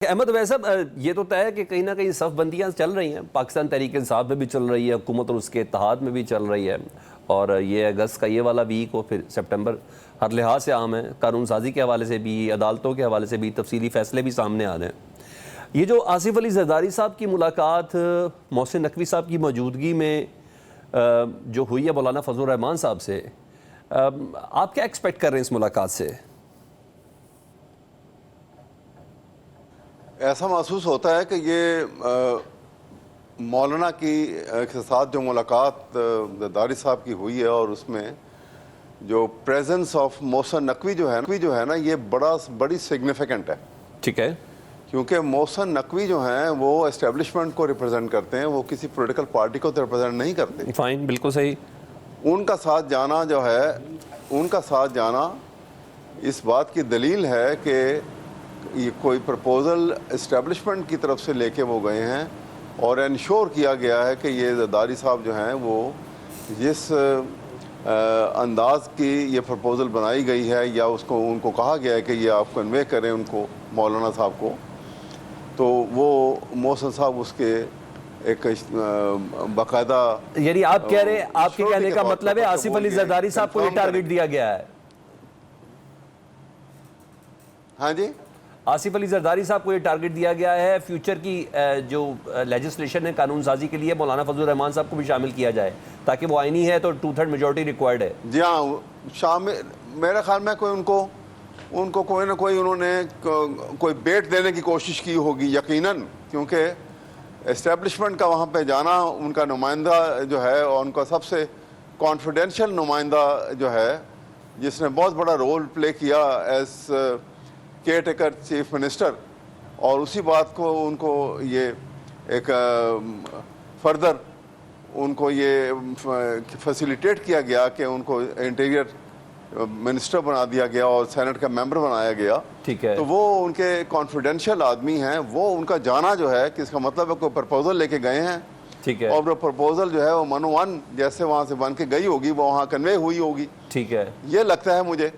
احمد ویسا یہ تو طے ہے کہ کہیں نہ کہیں صف بندیاں چل رہی ہیں، پاکستان تحریک انصاف میں بھی چل رہی ہے، حکومت اور اس کے اتحاد میں بھی چل رہی ہے، اور یہ اگست کا یہ والا ویک ہو پھر سپٹمبر ہر لحاظ سے عام ہے، قانون سازی کے حوالے سے بھی، عدالتوں کے حوالے سے بھی تفصیلی فیصلے بھی سامنے آ رہے ہیں۔ یہ جو آصف علی زرداری صاحب کی ملاقات محسن نقوی صاحب کی موجودگی میں جو ہوئی ہے مولانا فضل الرحمان صاحب سے، آپ کیا ایکسپیکٹ کر رہے ہیں اس ملاقات سے؟ ایسا محسوس ہوتا ہے کہ یہ مولانا کے ساتھ جو ملاقات زرداری صاحب کی ہوئی ہے اور اس میں جو پریزنس آف محسن نقوی جو ہے نا یہ بڑی سگنیفیکنٹ ہے۔ ٹھیک ہے، کیونکہ محسن نقوی جو ہیں وہ اسٹیبلشمنٹ کو ریپرزینٹ کرتے ہیں، وہ کسی پولیٹیکل پارٹی کو ریپرزینٹ نہیں کرتے۔ فائن، بالکل صحیح۔ ان کا ساتھ جانا جو ہے، ان کا ساتھ جانا اس بات کی دلیل ہے کہ یہ کوئی پرپوزل اسٹیبلشمنٹ کی طرف سے لے کے وہ گئے ہیں اور انشور کیا گیا ہے کہ یہ زرداری صاحب جو ہیں وہ جس انداز کی یہ پرپوزل بنائی گئی ہے یا اس کو ان کو کہا گیا ہے کہ یہ آپ کنوے کریں ان کو مولانا صاحب کو، تو وہ محسن صاحب اس کے ایک باقاعدہ، یعنی آپ کہہ رہے، آپ کے کہنے کا مطلب ہے آصف علی زرداری صاحب کو یہ ٹارگٹ دیا گیا ہے؟ ہاں جی، آصف علی زرداری صاحب کو یہ ٹارگٹ دیا گیا ہے فیوچر کی جو لیجسلیشن ہے قانون سازی کے لیے مولانا فضل الرحمان صاحب کو بھی شامل کیا جائے تاکہ وہ آئینی ہے تو 2/3 میجورٹی ریکوائرڈ ہے۔ جی ہاں، شامل میرے خیال میں کوئی ان کو کوئی نہ کوئی انہوں نے کوئی بیٹ دینے کی کوشش کی ہوگی یقیناً، کیونکہ اسٹیبلشمنٹ کا وہاں پہ جانا، ان کا نمائندہ جو ہے اور ان کا سب سے کانفیڈینشیل نمائندہ جو ہے جس نے بہت بڑا رول پلے کیا as care taker chief minister, اور اسی بات کو ان کو یہ ایک فردر ان کو یہ فیسیلیٹیٹ کیا گیا کہ ان کو انٹیریئر منسٹر بنا دیا گیا اور سینٹ کا ممبر بنایا گیا۔ ٹھیک ہے، تو وہ ان کے کانفیڈینشیل آدمی ہیں، وہ ان کا جانا جو ہے کہ اس کا مطلب ہے کوئی پرپوزل لے کے گئے ہیں، ٹھیک ہے، اور وہ پرپوزل جو ہے وہ من ون جیسے وہاں سے بن کے گئی ہوگی وہ وہاں کنوے ہوئی ہوگی، ٹھیک ہے، یہ لگتا ہے مجھے۔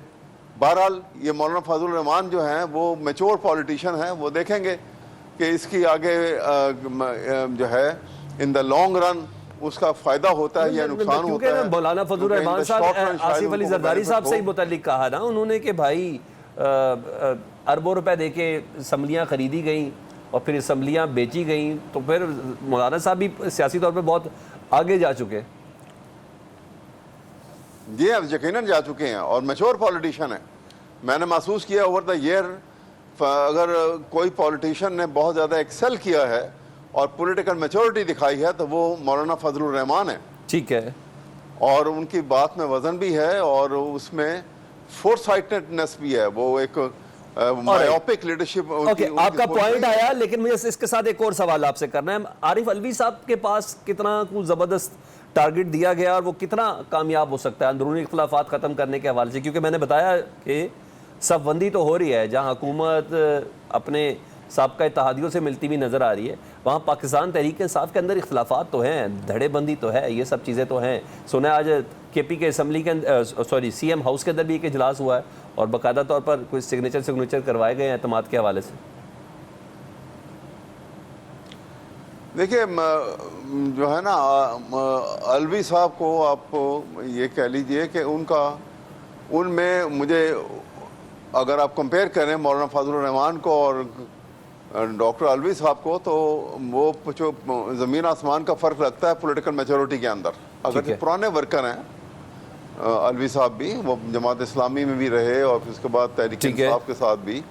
بہرحال یہ مولانا فضل الرحمان جو ہیں وہ میچور پولیٹیشین ہیں، وہ دیکھیں گے کہ اس کی آگے جو ہے ان دا لانگ رن اس کا فائدہ ہوتا ہے یا نقصان ہوتا ہے۔ کیونکہ مولانا فضل الرحمان صاحب آصف علی زرداری صاحب سے ہی متعلق کہا نا انہوں نے کہ بھائی اربوں روپے دے کے اسمبلیاں خریدی گئیں اور پھر اسمبلیاں بیچی گئیں، تو پھر مولانا صاحب بھی سیاسی طور پہ بہت آگے جا چکے۔ جی اب یقیناً جا چکے ہیں اور میچور پولیٹیشین ہیں۔ میں نے محسوس کیا اوور دا ایئر اگر کوئی پولیٹیشین نے بہت زیادہ ایکسل کیا ہے اور پولیٹیکل میچورٹی دکھائی ہے تو وہ مولانا فضل الرحمان ہے۔ ٹھیک ہے، اور ان کی بات میں وزن بھی ہے اور اس میں فور سائٹڈنس بھی ہے، وہ ایک مایوپک لیڈرشپ۔ آپ کا پوائنٹ آیا، لیکن مجھے اس کے ساتھ ایک اور سوال آپ سے کرنا ہے۔ عارف علوی صاحب کے پاس کتنا زبردست ٹارگٹ دیا گیا اور وہ کتنا کامیاب ہو سکتا ہے اندرونی اختلافات ختم کرنے کے حوالے سے؟ کیونکہ میں نے بتایا کہ صف بندی تو ہو رہی ہے، جہاں حکومت اپنے سابقہ اتحادیوں سے ملتی ہوئی نظر آ رہی ہے، وہاں پاکستان تحریک انصاف کے اندر اختلافات تو ہیں، دھڑے بندی تو ہے، یہ سب چیزیں تو ہیں۔ سنا آج کے پی کے اسمبلی کے سی ایم ہاؤس کے اندر بھی ایک اجلاس ہوا ہے اور باقاعدہ طور پر کوئی سگنیچر کروائے گئے ہیں اعتماد کے حوالے سے۔ دیکھیے جو ہے نا علوی صاحب کو آپ یہ کہہ لیجئے کہ ان میں مجھے اگر آپ کمپیئر کریں مولانا فضل الرحمان کو اور ڈاکٹر علوی صاحب کو، تو وہ جو زمین آسمان کا فرق رکھتا ہے پولیٹیکل میچورٹی کے اندر۔ اگر پرانے ورکر ہیں علوی صاحب بھی، وہ جماعت اسلامی میں بھی رہے اور پھر اس کے بعد تحریک انصاف کے ساتھ بھی،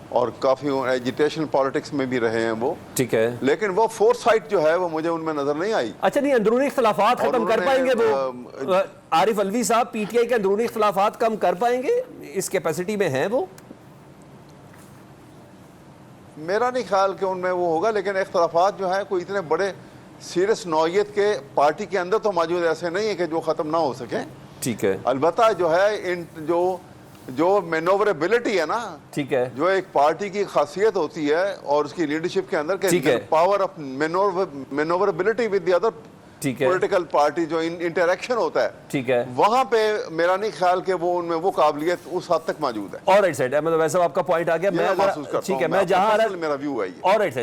اور کافی ایجیٹیشن پالیٹکس میں بھی رہے ہیں وہ، ٹھیک ہے، لیکن وہ فور سائٹ جو ہے وہ مجھے ان میں نظر نہیں آئی۔ اچھا نہیں، اندرونی اختلافات ختم کر پائیں گے وہ؟ عارف علوی صاحب پی ٹی آئی کے اندرونی اختلافات کم کر پائیں گے؟ اس کیپیسٹی میں ہیں وہ؟ میرا نہیں خیال کہ ان میں وہ ہوگا، لیکن اختلافات جو ہیں کوئی اتنے بڑے سیریس نوعیت کے پارٹی کے اندر تو موجود ایسے نہیں ہیں کہ جو ختم نہ ہو سکیں۔ ٹھیک ہے، البتہ جو ہے ان جو مینووربلٹی ہے نا، ٹھیک ہے، جو ایک پارٹی کی خاصیت ہوتی ہے اور اس کی لیڈرشپ کے اندر کہ power of manoeuvrability with the other ٹھیک ہے. پولیٹیکل پارٹی جو انٹریکشن ہوتا ہے ٹھیک ہے. وہاں پہ میرا نہیں خیال کہ وہ ان میں وہ قابلیت اس حد تک موجود ہے. آل رائٹ سائڈ احمد ویسے آپ کا پوائنٹ آ گیا. میں محسوس کرتا ٹھیک ہے ہوں میں جہاں میرا ویو ہے یہ. All right